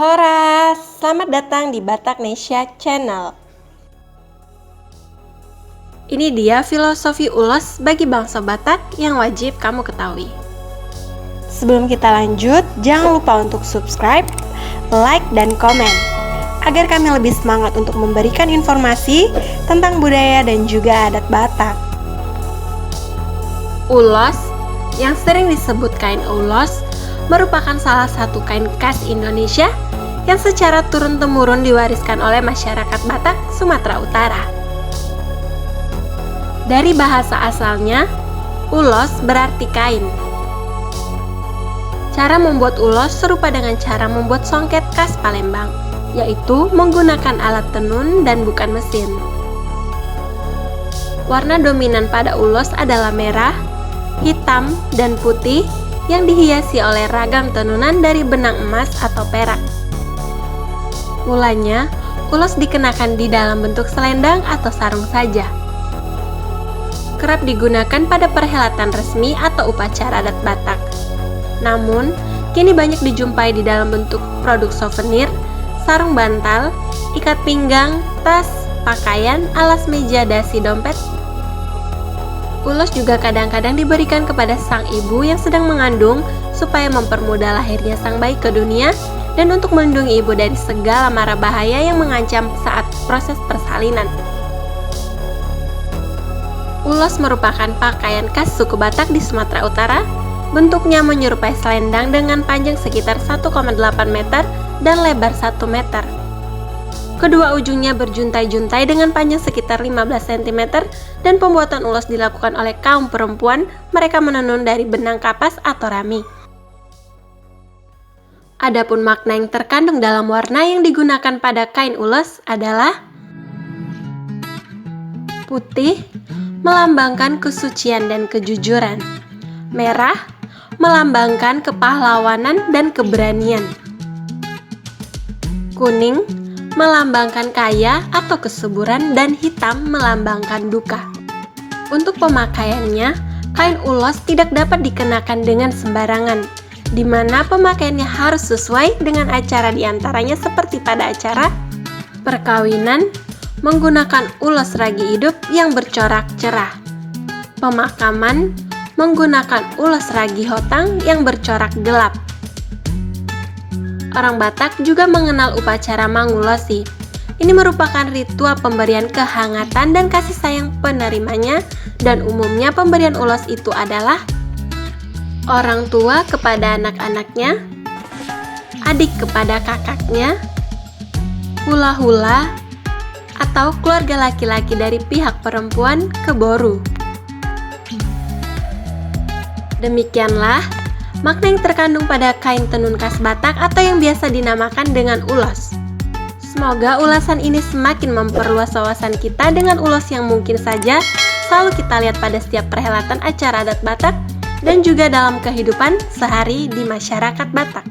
Hora, selamat datang di Bataknesia Channel. Ini dia filosofi ulos bagi bangsa Batak yang wajib kamu ketahui. Sebelum kita lanjut, jangan lupa untuk subscribe, like, dan komen agar kami lebih semangat untuk memberikan informasi tentang budaya dan juga adat Batak. Ulos, yang sering disebut kain ulos, merupakan salah satu kain khas Indonesia yang secara turun-temurun diwariskan oleh masyarakat Batak, Sumatera Utara. Dari bahasa asalnya, ulos berarti kain. Cara membuat ulos serupa dengan cara membuat songket khas Palembang, yaitu menggunakan alat tenun dan bukan mesin. Warna dominan pada ulos adalah merah, hitam, dan putih yang dihiasi oleh ragam tenunan dari benang emas atau perak. Mulanya, ulos dikenakan di dalam bentuk selendang atau sarung saja. Kerap digunakan pada perhelatan resmi atau upacara adat Batak. Namun, kini banyak dijumpai di dalam bentuk produk souvenir, sarung bantal, ikat pinggang, tas, pakaian, alas meja, dasi, dompet. Ulos juga kadang-kadang diberikan kepada sang ibu yang sedang mengandung supaya mempermudah lahirnya sang bayi ke dunia dan untuk melindungi ibu dari segala mara bahaya yang mengancam saat proses persalinan. Ulos merupakan pakaian khas suku Batak di Sumatera Utara. Bentuknya menyerupai selendang dengan panjang sekitar 1,8 meter dan lebar 1 meter. Kedua ujungnya berjuntai-juntai dengan panjang sekitar 15 cm dan pembuatan ulos dilakukan oleh kaum perempuan. Mereka menenun dari benang kapas atau rami. Adapun makna yang terkandung dalam warna yang digunakan pada kain ulos adalah putih, melambangkan kesucian dan kejujuran. Merah, melambangkan kepahlawanan dan keberanian. Kuning, melambangkan kaya atau kesuburan, dan hitam melambangkan duka. Untuk pemakaiannya, kain ulos tidak dapat dikenakan dengan sembarangan, di mana pemakaiannya harus sesuai dengan acara diantaranya seperti pada acara perkawinan, menggunakan ulos ragi hidup yang bercorak cerah, pemakaman, menggunakan ulos ragi hotang yang bercorak gelap. Orang Batak juga mengenal upacara mangulosi. Ini merupakan ritual pemberian kehangatan dan kasih sayang penerimanya, dan umumnya pemberian ulos itu adalah orang tua kepada anak-anaknya, adik kepada kakaknya, hula-hula, atau keluarga laki-laki dari pihak perempuan ke boru. Demikianlah makna yang terkandung pada kain tenun khas Batak atau yang biasa dinamakan dengan ulos. Semoga ulasan ini semakin memperluas wawasan kita dengan ulos yang mungkin saja selalu kita lihat pada setiap perhelatan acara adat Batak dan juga dalam kehidupan sehari di masyarakat Batak.